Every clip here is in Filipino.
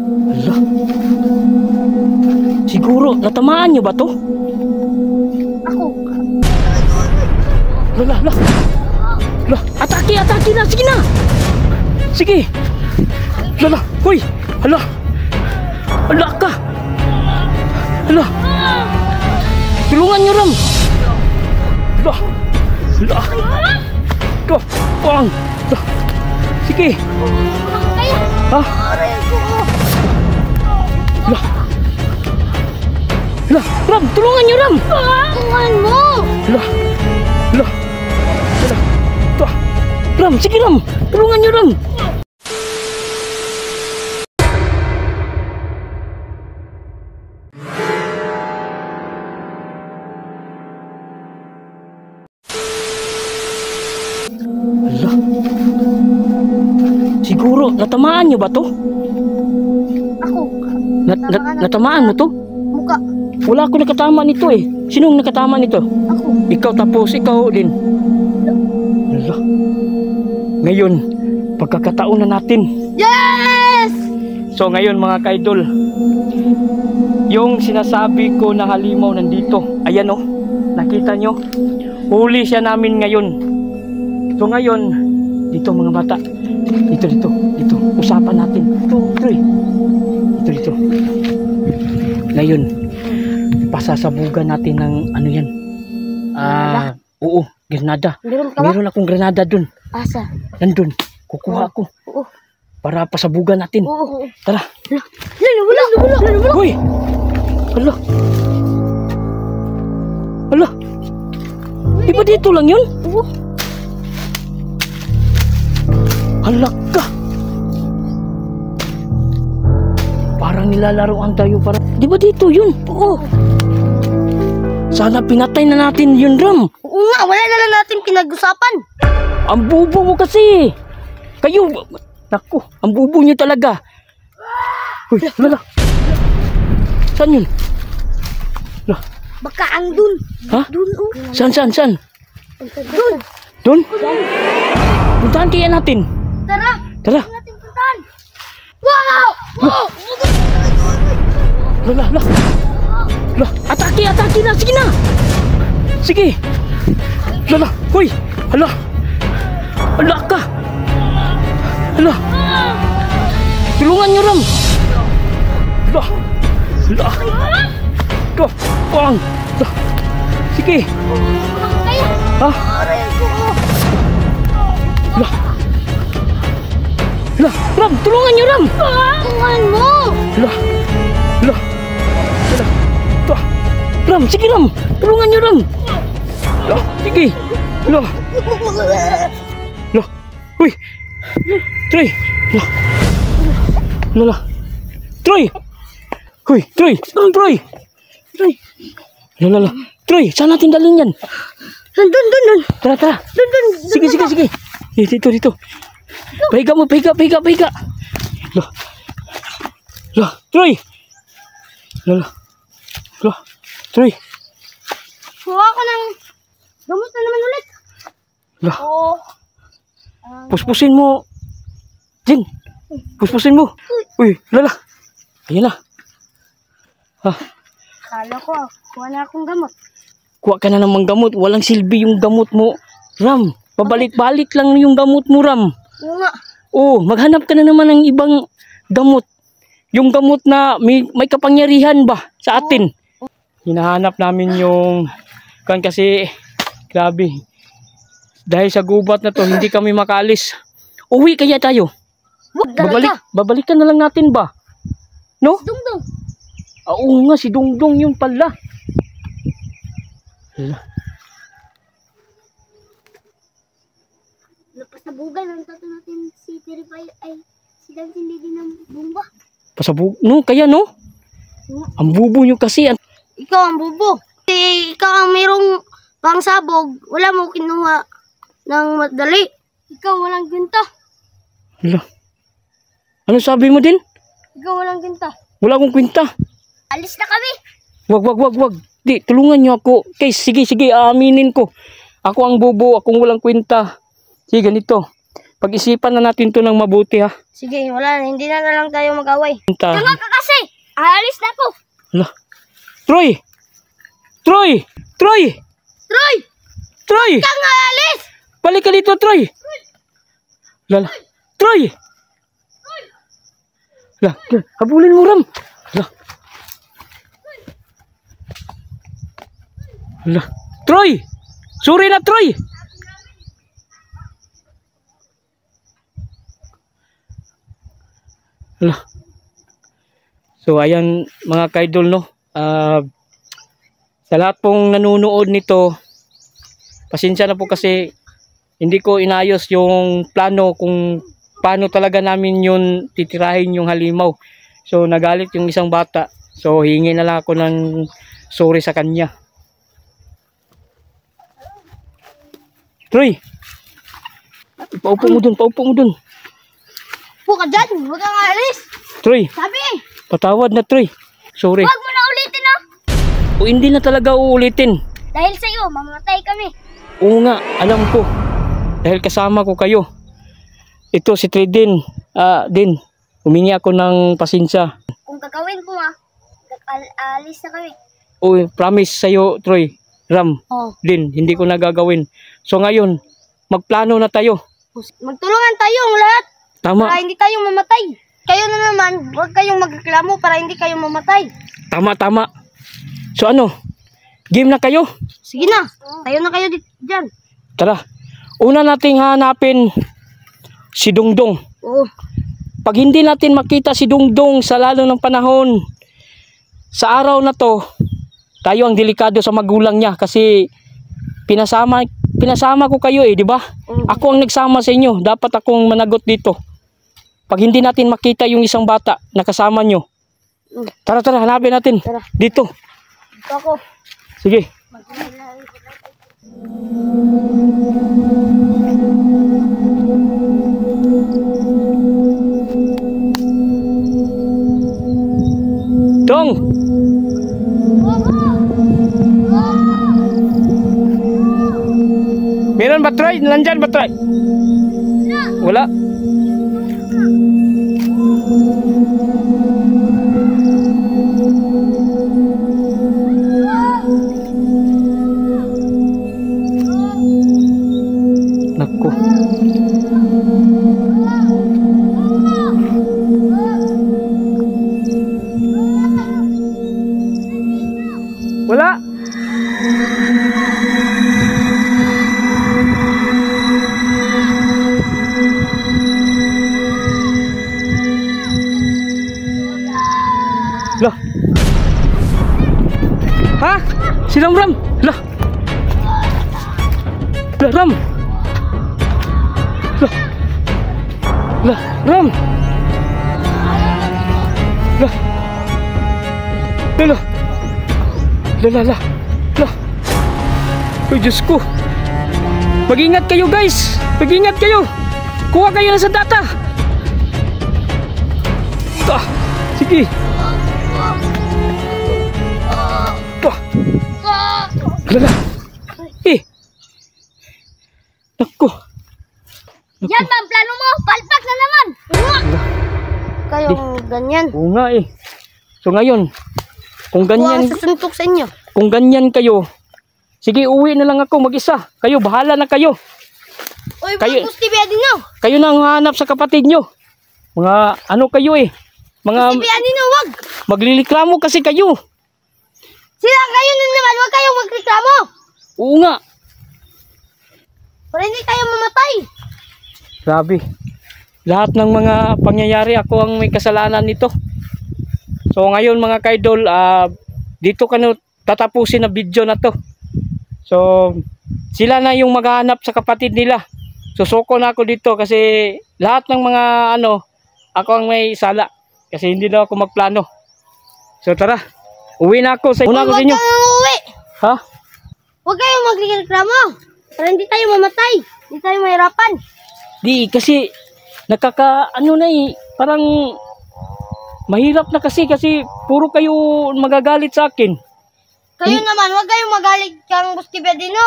Hala. Siguro, natamaan nyo ba to? Ako. Hala, hala. Hala, atake na, sige na. Sige. Hala, hoy. Hala. Hala ka. Hala. Tulungan nyo, Ram. Hala. Hala. Ito, pang. Hala. Sige. Ha? Hala. Hala, Ram, tulungan nyo, Ram. Tulungan mo. Hala. Hala. Hala. Ito. Ram, sige, Ram. Tulungan nyo, Ram. Hala. Siguro, natamaan nyo ba to? Ako. Natamaan mo to? Muka. Wala ako nakatama nito eh. Sinong nakatama nito? Ako. Ikaw tapos ikaw din. Hala. Ngayon, pagkakataon na natin. Yes! So ngayon mga ka-idol, yung sinasabi ko na halimaw nandito. Ayan oh, nakita nyo? Huli siya namin ngayon. So ngayon, dito mga bata. Dito. Usapan natin. Dito. Ngayon, pasasabugan natin ng ano yan. Oo, granada. Meron akong granada dun. Asa? Nandun. Kukuha ako. Oo. Para pasabugan natin. Oo. Tara. Wala. Hoy! Hala. Hala. Di ba dito lang yun? Oo. Hala ka. Parang nilalaroan tayo para. Di ba dito yun? Oo. Sana pinatay na natin yun, Ram. Oo nga, wala na lang natin pinag-usapan. Ang bubo mo kasi. Kayo. Naku, ang bubo nyo talaga. Uy, lala. Saan yun? Baka ang dun. Ha? Dun, oh. Saan? Dun. Doon? Puntahan kaya natin. Tara. Tara. Natin puntahan. Wow! Lala. Atake na, sige na. Sige. Lala, hoy. Hala. Hala ka. Hala. Tulungan nyo, Ram. Hala. Ito, pang. Sige. Ha? Hala, Ram, tulungan nyo, Ram. Tulungan mo. Hala. Ito. Ram, sige, Ram. Tulungan nyo, Ram. Hala, sige. Hala. Uy. Troy. Hala. Troy. Uy, Troy. Hala. Troy, saan natin dalhin yan? Dun. Tara. Dun. Sige. Dito. Pahiga mo. Hala. Troy. Hala. Troy. Kuha ko ng gamot na naman ulit. Hala. Oo. Puspusin mo. Jin. Puspusin mo. Uy, lala. Ayan na. Ha. Kala ko, kuha na akong gamot. Kuha ka na namang gamot. Walang silbi yung gamot mo, Ram. Pabalik-balik lang yung gamot mo, Ram. Oo nga. Oh, maghanap ka na naman ng ibang gamot. Yung gamot na may kapangyarihan ba sa atin. Hinahanap namin yung kasi grabe. Dahil sa gubat na to, hindi kami makaalis. Uwi kaya tayo. Babalikan na lang natin ba? No? Dungdung. Oo nga, si Dungdung yung pala. Napasabugan ang tato natin si Terify ay si Dancing Lady ng Bumba. No, kaya no? Ang bubo nyo kasi. Ikaw ang bubo. Ikaw ang mayroong pangsabog. Wala mo kinuha ng madali. Ikaw walang ginta. Hala. Ano sabi mo din? Ikaw walang ginta. Wala akong kwenta. Alis na kami. Wag. Di, tulungan nyo ako. Okay, sige, aaminin ko. Ako ang bobo, akong walang kwenta. Sige, ganito. Pag-isipan na natin to ng mabuti ha. Sige, wala na. Hindi na lang tayo mag-away. Ta- Tama ka kasi. Aalis na ako. Hala. Troy! Troy! Troy! Troy! Troy! Kang aalis! Balik ka dito, Troy! Lala. Troy! Hala. Habulin mo, Ram. Hala. Hala. Troy! Suri na, Troy! Hala. So, ayan mga kaidol, no? Sa lahat pong nanonood nito, pasensya na po kasi hindi ko inayos yung plano kung paano talaga namin yun titirahin yung halimaw. So, nagalit yung isang bata. So, hingi na lang ako ng sorry sa kanya. Troy! Paupo mo dun, paupo mo dun. Upo ka dyan. Huwag kang aalis. Troy, Sabi. patawad na, Troy. Sorry. Huwag mo na ulitin ah. O hindi na talaga uulitin. Dahil sa'yo, mamatay kami. Oo nga, alam ko. Dahil kasama ko kayo. Ito si Tridin. Din, humingi ako ng pasensya. Kung gagawin ko aalis na kami. O promise sa'yo, Troy. Ram, Oh. Din, hindi ko na gagawin. So ngayon, magplano na tayo. Magtulungan tayong lahat. Tama, Para hindi tayo mamatay. Kayo na naman, huwag kayong magreklamo para hindi kayo mamatay. tama, tama. So ano, game na kayo? Sige na, tayo na kayo dyan. Tara, una nating hanapin si Dungdong. Oo. Pag hindi natin makita si Dungdong sa lalo ng panahon, sa araw na to, tayo ang delikado sa magulang niya kasi pinasama ko kayo di ba? Ako ang nagsama sa inyo, dapat akong managot dito. Pag hindi natin makita yung isang bata na kasama nyo, tara, hanapin natin. Tara. Dito. Ito ako. Sige. Dong! Meron ba, Troy? Nandyan ba, Troy? Wala. Naku. Wala. Lah. Ha? Silang Ram. Lah. Lah Ram. Lah. Lah Ram. Lah. Lah. Lah. Lah. Oh, Diyos ko. Mag-ingat kayo guys. Mag-ingat kayo. Kuha kayo na sa data. Sige. Lala. Naku. Yan ba ang plano mo? Palpak na naman. Kayong ganyan. Oo nga So ngayon, kung ganyan, Susuntok sa inyo. kung ganyan kayo, sige uwi na lang ako mag-isa. Kayo, bahala na kayo. Uy, Kayo- Bus TV nyo. Kayo na ang hanap sa kapatid nyo. Mga ano kayo Mga TV nyo, wag. maglilikramo kasi kayo. Sila kayo na naman, wag kayong magreklamo. Oo nga. Para hindi kayo mamatay. Grabe. Lahat ng mga pangyayari ako ang may kasalanan nito. So ngayon mga kaidol, dito ka na tatapusin na video na to. So sila na yung maghahanap sa kapatid nila. Susuko na ako dito kasi lahat ng mga ako ang may sala. Kasi hindi daw ako magplano. So tara, uwi na ako. Una ako sa inyo. Huwag kang uuwi. Ha? Huwag kayong magreklamo. Para hindi tayo mamatay. Hindi tayo mahirapan. Di kasi parang mahirap na kasi puro kayo magagalit sa akin. Kayo naman, huwag kayong magalit kang Bus TV Dino.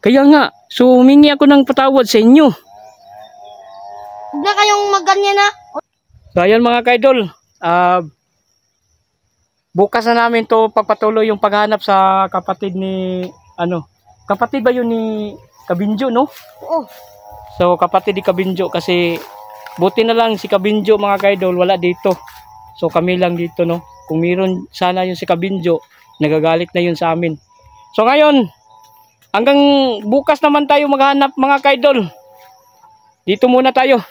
Kaya nga, so humingi ako ng patawad sa inyo. Huwag na kayong magganyan na. So ayun mga kaidol, bukas na namin to pagpatuloy yung paghanap sa kapatid ni, kapatid ba yun ni Kabinjo, no? Oo. So kapatid ni Kabinjo kasi buti na lang si Kabinjo mga kaidol wala dito. So kami lang dito, no? Kung meron sana yung si Kabinjo, nagagalit na yun sa amin. So ngayon, hanggang bukas naman tayo maghanap mga kaidol. Dito muna tayo.